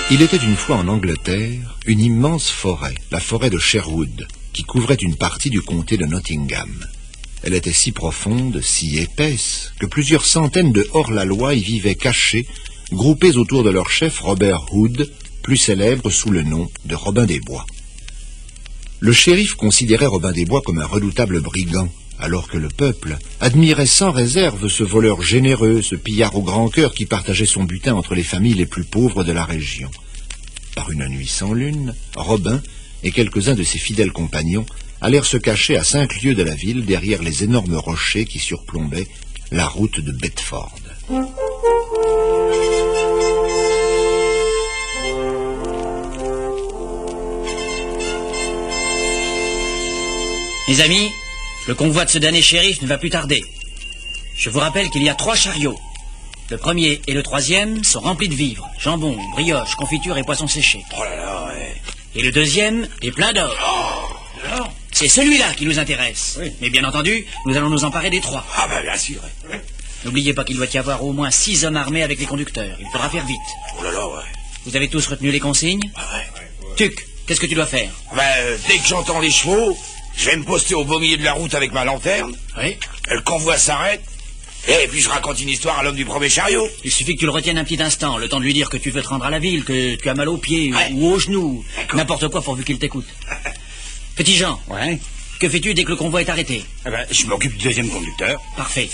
Il était une fois en Angleterre une immense forêt, la forêt de Sherwood, qui couvrait une partie du comté de Nottingham. Elle était si profonde, si épaisse, que plusieurs centaines de hors-la-loi y vivaient cachés, groupés autour de leur chef Robert Hood, plus célèbre sous le nom de Robin des Bois. Le shérif considérait Robin des Bois comme un redoutable brigand, alors que le peuple admirait sans réserve ce voleur généreux, ce pillard au grand cœur qui partageait son butin entre les familles les plus pauvres de la région. Par une nuit sans lune, Robin et quelques-uns de ses fidèles compagnons allèrent se cacher à 5 lieues de la ville derrière les énormes rochers qui surplombaient la route de Bedford. Mes amis, le convoi de ce damné shérif ne va plus tarder. Je vous rappelle qu'il y a 3 chariots. Le premier et le troisième sont remplis de vivres. Jambon, brioche, confiture et poissons séchés. Oh là là, ouais. Et le deuxième est plein d'or. Oh, alors ? C'est celui-là qui nous intéresse. Oui. Mais bien entendu, nous allons nous emparer des 3. Ah ben bien sûr. N'oubliez pas qu'il doit y avoir au moins 6 hommes armés avec les conducteurs. Il faudra faire vite. Oh là là, ouais. Vous avez tous retenu les consignes? Ah ouais. Tuc, qu'est-ce que tu dois faire? Dès que j'entends les chevaux, je vais me poster au beau milieu de la route avec ma lanterne. Oui. Le convoi s'arrête. Et puis je raconte une histoire à l'homme du premier chariot. Il suffit que tu le retiennes un petit instant, le temps de lui dire que tu veux te rendre à la ville, que tu as mal aux pieds Ouais. ou aux genoux. D'accord. N'importe quoi pourvu qu'il t'écoute. Petit Jean, Ouais. que fais-tu dès que le convoi est arrêté? Je m'occupe du deuxième conducteur. Parfait.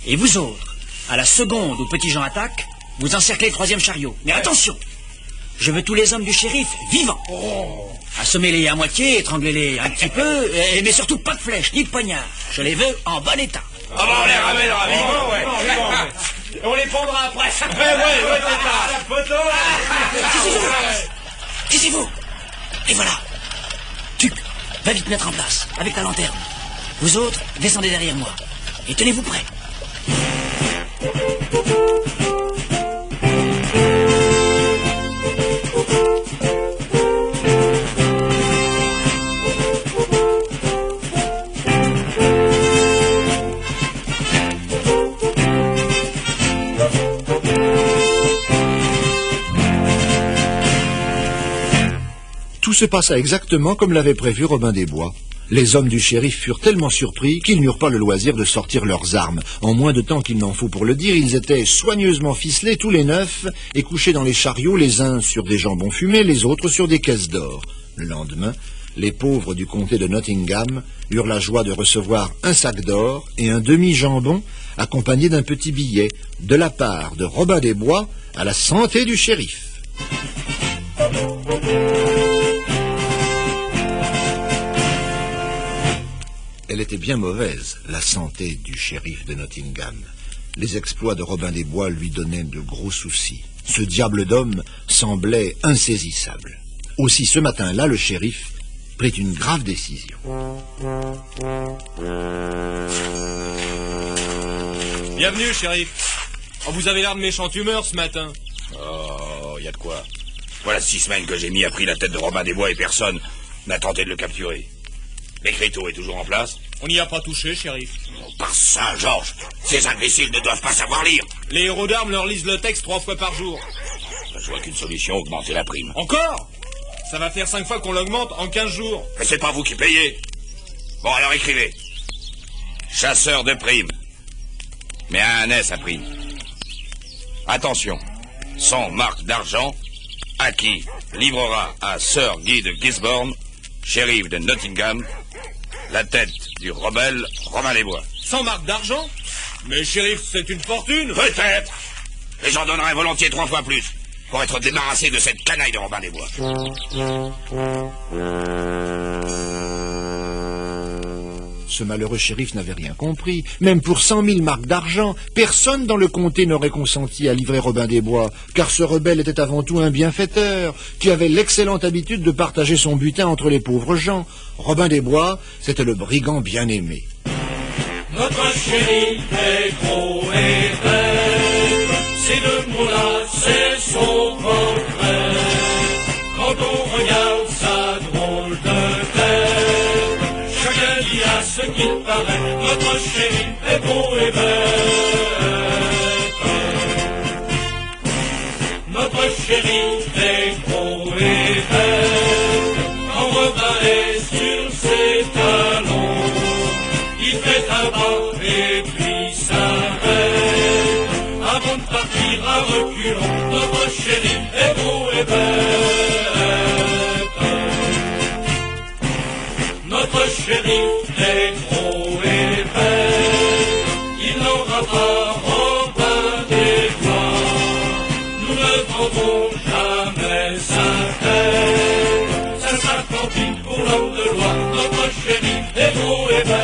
Et vous autres, à la seconde où Petit Jean attaque, vous encerclez le troisième chariot. Mais attention! Je veux tous les hommes du shérif vivants. Oh. Assommez-les à moitié, étranglez-les un petit peu, mais surtout pas de flèches ni de poignards. Je les veux en bon état. Ah bah on les ramènera vivants, ouais. On les prendra après. Ouais, c'est ça. La photo. Taisez-vous! Et voilà! Tuc, va vite mettre en place, avec ta lanterne. Vous autres, descendez derrière moi. Et tenez-vous prêts. Tout se passa exactement comme l'avait prévu Robin des Bois. Les hommes du shérif furent tellement surpris qu'ils n'eurent pas le loisir de sortir leurs armes. En moins de temps qu'il n'en faut pour le dire, ils étaient soigneusement ficelés tous les 9 et couchés dans les chariots, les uns sur des jambons fumés, les autres sur des caisses d'or. Le lendemain, les pauvres du comté de Nottingham eurent la joie de recevoir un sac d'or et un demi-jambon accompagné d'un petit billet de la part de Robin des Bois à la santé du shérif. Elle était bien mauvaise, la santé du shérif de Nottingham. Les exploits de Robin des Bois lui donnaient de gros soucis. Ce diable d'homme semblait insaisissable. Aussi ce matin-là, le shérif prit une grave décision. Bienvenue, shérif. Oh, vous avez l'air de méchante humeur ce matin. Oh, y a de quoi. Voilà 6 semaines que j'ai mis à prix la tête de Robin des Bois et personne n'a tenté de le capturer. L'écriteau est toujours en place. On n'y a pas touché, shérif. Oh, par Saint-Georges, ces imbéciles ne doivent pas savoir lire. Les héros d'armes leur lisent le texte 3 fois par jour. Je vois qu'une solution, augmenter la prime. Encore? Ça va faire 5 fois qu'on l'augmente en 15 jours. Mais c'est pas vous qui payez. Bon, alors écrivez. Chasseur de prime. Mais à un S à prime. Attention. 100 marques d'argent. À qui livrera à Sir Guy de Gisborne, shérif de Nottingham, la tête du rebelle Robin des Bois. 100 marques d'argent? Mais shérif, c'est une fortune. Peut-être. Et j'en donnerai volontiers 3 fois plus pour être débarrassé de cette canaille de Robin des Bois. Ce malheureux shérif n'avait rien compris. Même pour 100 000 marques d'argent, personne dans le comté n'aurait consenti à livrer Robin des Bois, car ce rebelle était avant tout un bienfaiteur, qui avait l'excellente habitude de partager son butin entre les pauvres gens. Robin des Bois, c'était le brigand bien-aimé. Notre shérif est gros et bête, ces 2 mots-là, c'est son portrait. Quand on regarde sa drôle de tête, chacun dit à ce qu'il paraît, notre shérif est beau et bête. Notre shérif est gros et vert. Quand Robin est sur ses talons, il fait un pas et puis s'arrête. Avant de partir à reculons, notre shérif est gros et bête. Notre shérif est gros et bête. Il n'aura pas Robin des Bois. Nous ne vendrons jamais sa tête. Ça sera tant pis pour l'homme de loi. Notre shérif est gros et bête.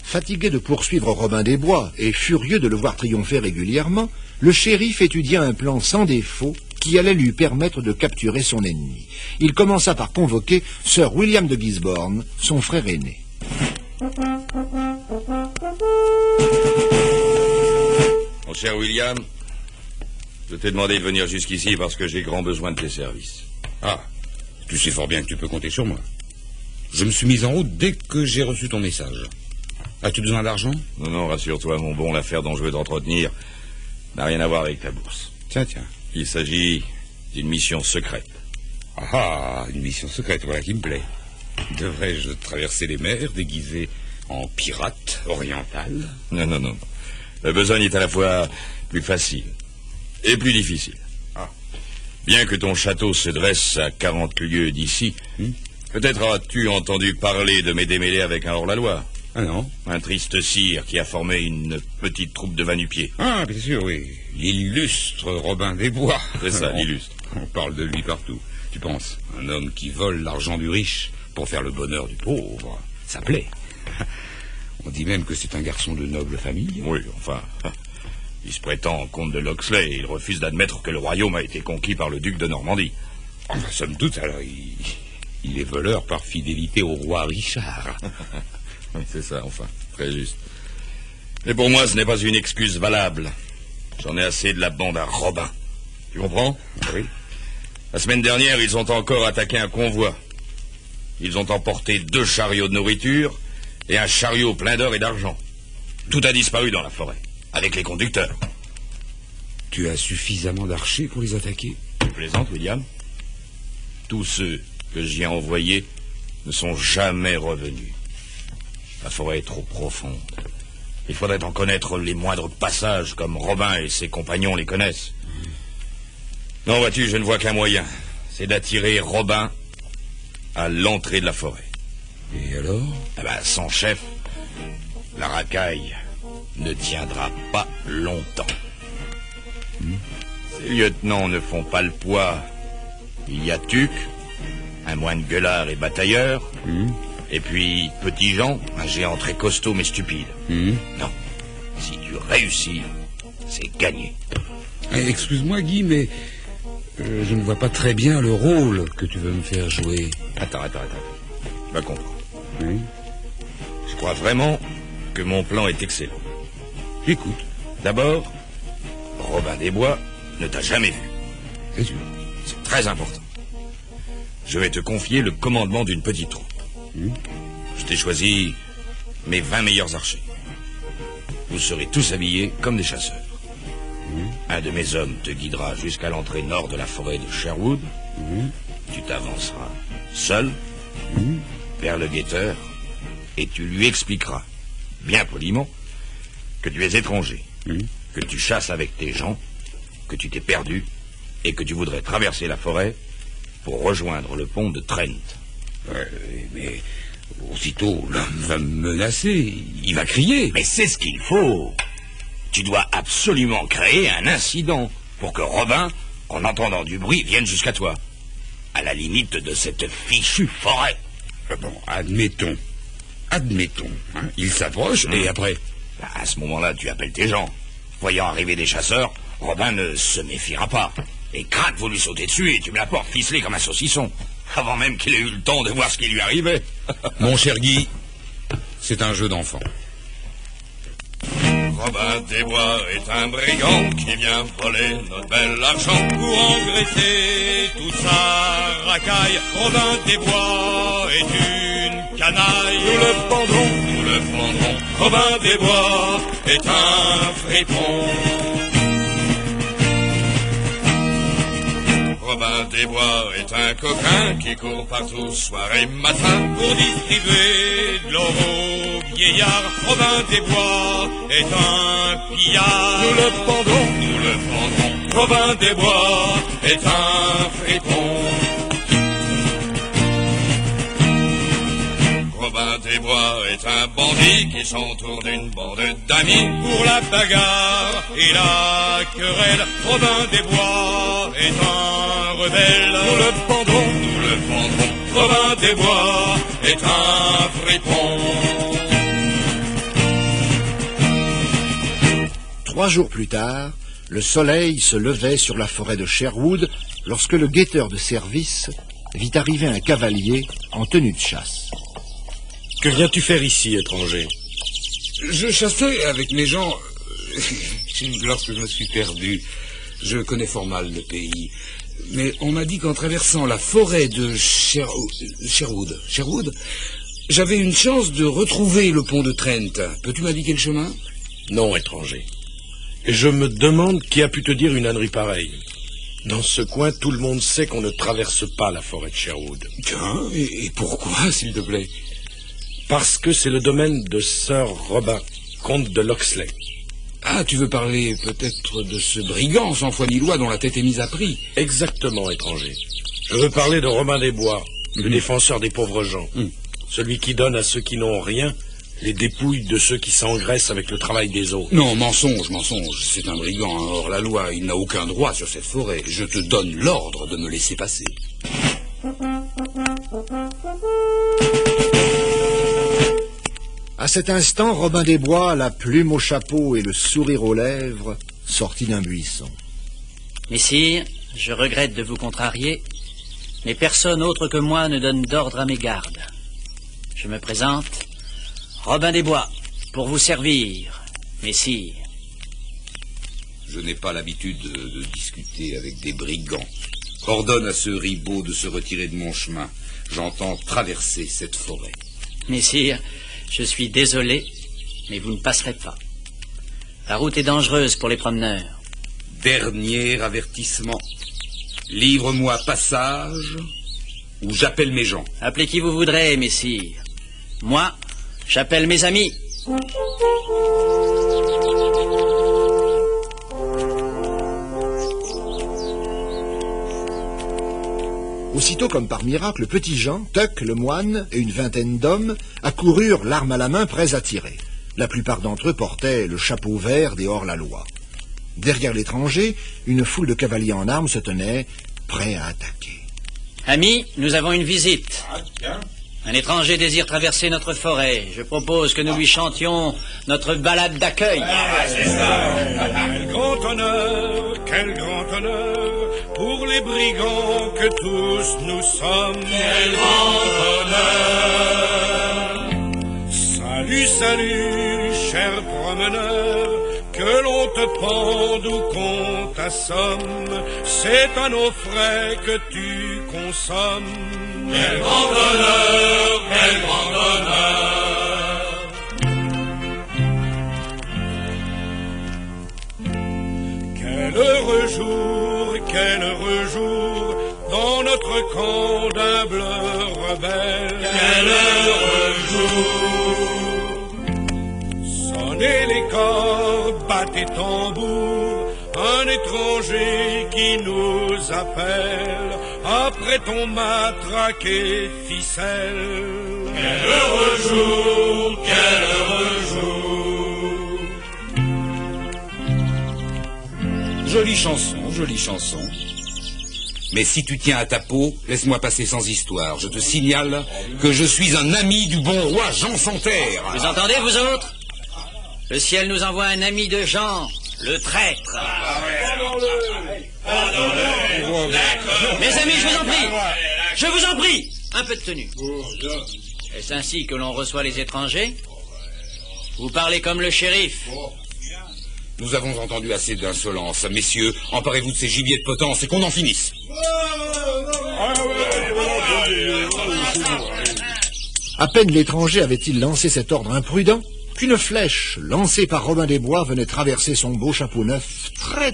Fatigué de poursuivre Robin des Bois et furieux de le voir triompher régulièrement, le shérif étudia un plan sans défaut qui allait lui permettre de capturer son ennemi. Il commença par convoquer Sir William de Gisborne, son frère aîné. Mon cher William, je t'ai demandé de venir jusqu'ici parce que j'ai grand besoin de tes services. Ah, tu sais fort bien que tu peux compter sur moi. Je me suis mis en route dès que j'ai reçu ton message. As-tu besoin d'argent? Non, non, rassure-toi, mon bon, l'affaire dont je veux t'entretenir n'a rien à voir avec ta bourse. Tiens. Il s'agit d'une mission secrète. Ah, une mission secrète, voilà qui me plaît. Devrais-je traverser les mers déguisé en pirate oriental? Non. La besogne est à la fois plus facile et plus difficile. Ah. Bien que ton château se dresse à 40 lieues d'ici, peut-être as-tu entendu parler de mes démêlés avec un hors-la-loi. Ah non? Un triste sire qui a formé une petite troupe de va-nu-pieds. Ah, bien sûr, oui. L'illustre Robin des Bois. C'est ça, l'illustre. On parle de lui partout. Tu penses, un homme qui vole l'argent du riche pour faire le bonheur du pauvre, ça plaît. On dit même que c'est un garçon de noble famille. Oui, enfin, il se prétend comte de Loxley et il refuse d'admettre que le royaume a été conquis par le duc de Normandie. Enfin, somme toute, alors, il est voleur par fidélité au roi Richard. Oui, c'est ça, enfin, très juste. Mais pour moi, ce n'est pas une excuse valable. J'en ai assez de la bande à Robin. Tu comprends? Oui. La semaine dernière, ils ont encore attaqué un convoi. Ils ont emporté 2 chariots de nourriture et un chariot plein d'or et d'argent. Tout a disparu dans la forêt, avec les conducteurs. Tu as suffisamment d'archers pour les attaquer? Tu plaisantes, William? Tous ceux que j'y ai envoyés ne sont jamais revenus. La forêt est trop profonde. Il faudrait en connaître les moindres passages, comme Robin et ses compagnons les connaissent. Non, vois-tu, je ne vois qu'un moyen. C'est d'attirer Robin à l'entrée de la forêt. Et alors? Sans chef, la racaille ne tiendra pas longtemps. Ces lieutenants ne font pas le poids. Il y a Tuc, un moine gueulard et batailleur, et puis Petit Jean, un géant très costaud mais stupide. Non, si tu réussis, c'est gagné. Excuse-moi, Guy, mais je ne vois pas très bien le rôle que tu veux me faire jouer. Attends. Tu vas comprendre. Oui. Je crois vraiment que mon plan est excellent. Écoute. D'abord, Robin des Bois ne t'a jamais vu. C'est sûr. C'est très important. Je vais te confier le commandement d'une petite troupe. Je t'ai choisi mes 20 meilleurs archers. Vous serez tous habillés comme des chasseurs. Un de mes hommes te guidera jusqu'à l'entrée nord de la forêt de Sherwood. Tu t'avanceras seul vers le guetteur et tu lui expliqueras, bien poliment, que tu es étranger, que tu chasses avec tes gens, que tu t'es perdu et que tu voudrais traverser la forêt pour rejoindre le pont de Trent. Mais aussitôt, l'homme va me menacer, il va crier. Mais c'est ce qu'il faut. Tu dois absolument créer un incident pour que Robin, en entendant du bruit, vienne jusqu'à toi. À la limite de cette fichue forêt. Bon, admettons. Hein, il s'approche et après... À ce moment-là, tu appelles tes gens. Voyant arriver des chasseurs, Robin ne se méfiera pas. Et crac, vous lui sautez dessus et tu me l'apportes ficelé comme un saucisson. Avant même qu'il ait eu le temps de voir ce qui lui arrivait. Mon cher Guy, c'est un jeu d'enfant. Robin des Bois est un brigand qui vient voler notre bel argent pour engraisser toute sa racaille. Robin des Bois est une canaille. Nous le pendrons. Robin des Bois est un fripon. Robin des Bois est un coquin qui court partout soir et matin pour distribuer de l'or aux vieillards. Robin des Bois est un pillard. Nous le pendrons, nous le pendrons. Robin des Bois est un fripon. Robin des Bois est un bandit qui s'entoure d'une bande d'amis pour la bagarre et la querelle. Robin des Bois est un rebelle. Nous le pendrons, nous le pendrons. Robin des Bois est un fripon. 3 jours plus tard, le soleil se levait sur la forêt de Sherwood lorsque le guetteur de service vit arriver un cavalier en tenue de chasse. Que viens-tu faire ici, étranger? Je chassais avec mes gens lorsque je me suis perdu. Je connais fort mal le pays. Mais on m'a dit qu'en traversant la forêt de Sherwood, j'avais une chance de retrouver le pont de Trent. Peux-tu m'indiquer le chemin? Non, étranger. Et je me demande qui a pu te dire une ânerie pareille. Dans ce coin, tout le monde sait qu'on ne traverse pas la forêt de Sherwood. Tiens, et pourquoi, s'il te plaît? Parce que c'est le domaine de Sir Robin, comte de Locksley. Ah, tu veux parler peut-être de ce brigand sans foi ni loi dont la tête est mise à prix? Exactement, étranger. Je veux parler de Robin des Bois, le défenseur des pauvres gens. Celui qui donne à ceux qui n'ont rien les dépouilles de ceux qui s'engraissent avec le travail des autres. Non, mensonge. C'est un brigand, hein, hors la loi. Il n'a aucun droit sur cette forêt. Je te donne l'ordre de me laisser passer. À cet instant, Robin des Bois, la plume au chapeau et le sourire aux lèvres, sortit d'un buisson. Messire, je regrette de vous contrarier, mais personne autre que moi ne donne d'ordre à mes gardes. Je me présente, Robin des Bois, pour vous servir, messire. Je n'ai pas l'habitude de discuter avec des brigands. Ordonne à ce ribot de se retirer de mon chemin. J'entends traverser cette forêt. Messire, je suis désolé, mais vous ne passerez pas. La route est dangereuse pour les promeneurs. Dernier avertissement. Livre-moi passage ou j'appelle mes gens. Appelez qui vous voudrez, messire. Moi, j'appelle mes amis. Aussitôt comme par miracle, Petit Jean, Tuck, le moine et une vingtaine d'hommes accoururent l'arme à la main prêts à tirer. La plupart d'entre eux portaient le chapeau vert des hors-la-loi. Derrière l'étranger, une foule de cavaliers en armes se tenait, prêts à attaquer. Amis, nous avons une visite. Un étranger désire traverser notre forêt. Je propose que nous lui chantions notre ballade d'accueil. Quel grand honneur pour les brigands que tous nous sommes. Quel grand honneur. Salut, salut, cher promeneur, que l'on te pende ou qu'on t'assomme, c'est à nos frais que tu consommes. Quel grand honneur, quel grand honneur. Quel heureux jour, dans notre camp d'humbles rebelles. Quel heureux jour. Sonnez les corps, battez tambour, un étranger qui nous appelle, après ton matraque et ficelle. Quel heureux jour, quel heureux jour. Jolie chanson. Mais si tu tiens à ta peau, laisse-moi passer sans histoire. Je te signale que je suis un ami du bon roi Jean sans terre. Vous entendez, vous autres? Le ciel nous envoie un ami de Jean, le traître. Mes amis, je vous en prie, un peu de tenue. Est-ce ainsi que l'on reçoit les étrangers? Vous parlez comme le shérif. Nous avons entendu assez d'insolence. Messieurs, emparez-vous de ces gibiers de potence et qu'on en finisse. À peine l'étranger avait-il lancé cet ordre imprudent qu'une flèche lancée par Robin des Bois venait traverser son beau chapeau neuf très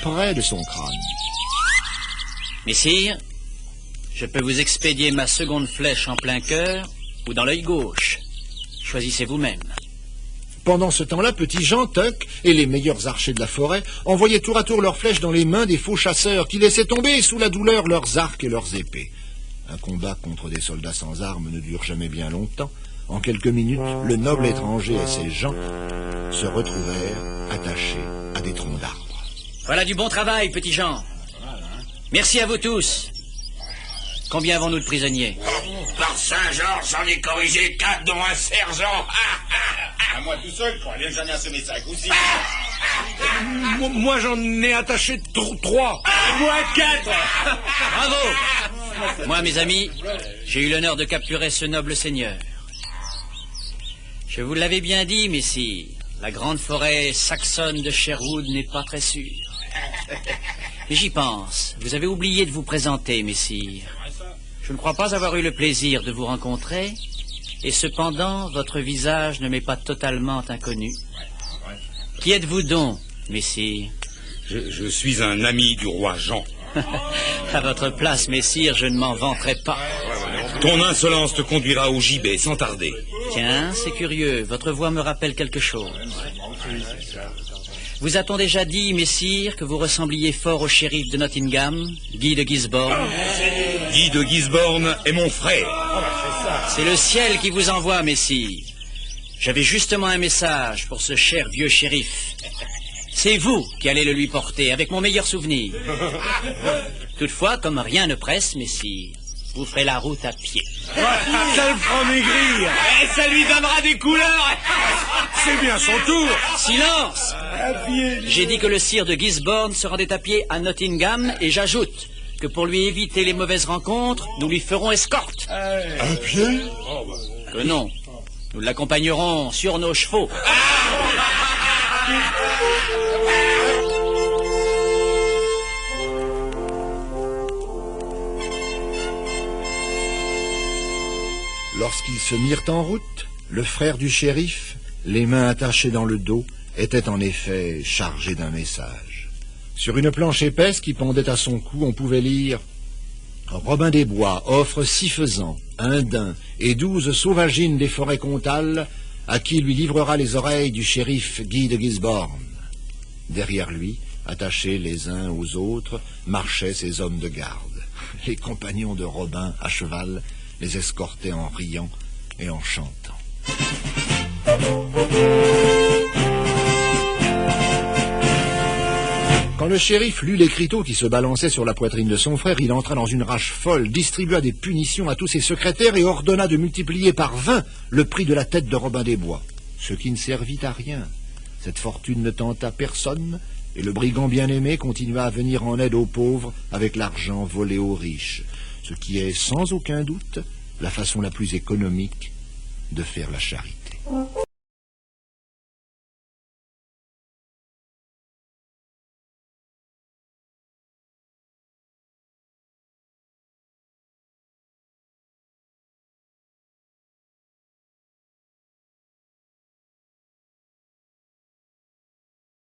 près de son crâne. Messire, je peux vous expédier ma seconde flèche en plein cœur ou dans l'œil gauche. Choisissez vous-même. Pendant ce temps-là, Petit Jean, Tuck et les meilleurs archers de la forêt envoyaient tour à tour leurs flèches dans les mains des faux chasseurs qui laissaient tomber sous la douleur leurs arcs et leurs épées. Un combat contre des soldats sans armes ne dure jamais bien longtemps. En quelques minutes, le noble étranger et ses gens se retrouvèrent attachés à des troncs d'arbres. Voilà du bon travail, Petit Jean. Merci à vous tous. Combien avons-nous de prisonniers? Par Saint-Georges, j'en ai corrigé 4, dont un sergent. À moi tout seul, quoi. Bien que j'en ai assommé 5 aussi. Moi, j'en ai attaché 3. Moi 4. Bravo! Moi, mes amis, j'ai eu l'honneur de capturer ce noble seigneur. Je vous l'avais bien dit, messire, la grande forêt saxonne de Sherwood n'est pas très sûre. Mais j'y pense, vous avez oublié de vous présenter, messire. Je ne crois pas avoir eu le plaisir de vous rencontrer, et cependant, votre visage ne m'est pas totalement inconnu. Qui êtes-vous donc, messire? Je suis un ami du roi Jean. À votre place, messire, je ne m'en vanterai pas. Ton insolence te conduira au gibet sans tarder. Tiens, c'est curieux, votre voix me rappelle quelque chose. Vous a-t-on déjà dit, messire, que vous ressembliez fort au shérif de Nottingham, Guy de Gisborne? Guy de Gisborne est mon frère. C'est le ciel qui vous envoie, messire. J'avais justement un message pour ce cher vieux shérif. C'est vous qui allez le lui porter, avec mon meilleur souvenir. Toutefois, comme rien ne presse, messire, vous ferez la route à pied. Ça le fera maigrir. Ça lui donnera des couleurs. C'est bien son tour. Silence! J'ai dit que le sire de Gisborne se rendait à pied à Nottingham, et j'ajoute que pour lui éviter les mauvaises rencontres, nous lui ferons escorte. À pied? Que non, nous l'accompagnerons sur nos chevaux. Lorsqu'ils se mirent en route, le frère du shérif, les mains attachées dans le dos, était en effet chargé d'un message. Sur une planche épaisse qui pendait à son cou, on pouvait lire « Robin des Bois offre 6 faisans, un daim et 12 sauvagines des forêts comtales à qui lui livrera les oreilles du shérif Guy de Gisborne. » Derrière lui, attachés les uns aux autres, marchaient ses hommes de garde. Les compagnons de Robin, à cheval, les escortaient en riant et en chantant. Quand le shérif lut l'écriteau qui se balançait sur la poitrine de son frère, il entra dans une rage folle, distribua des punitions à tous ses secrétaires et ordonna de multiplier par 20 le prix de la tête de Robin des Bois, ce qui ne servit à rien. Cette fortune ne tenta personne, et le brigand bien-aimé continua à venir en aide aux pauvres avec l'argent volé aux riches, ce qui est sans aucun doute la façon la plus économique de faire la charité.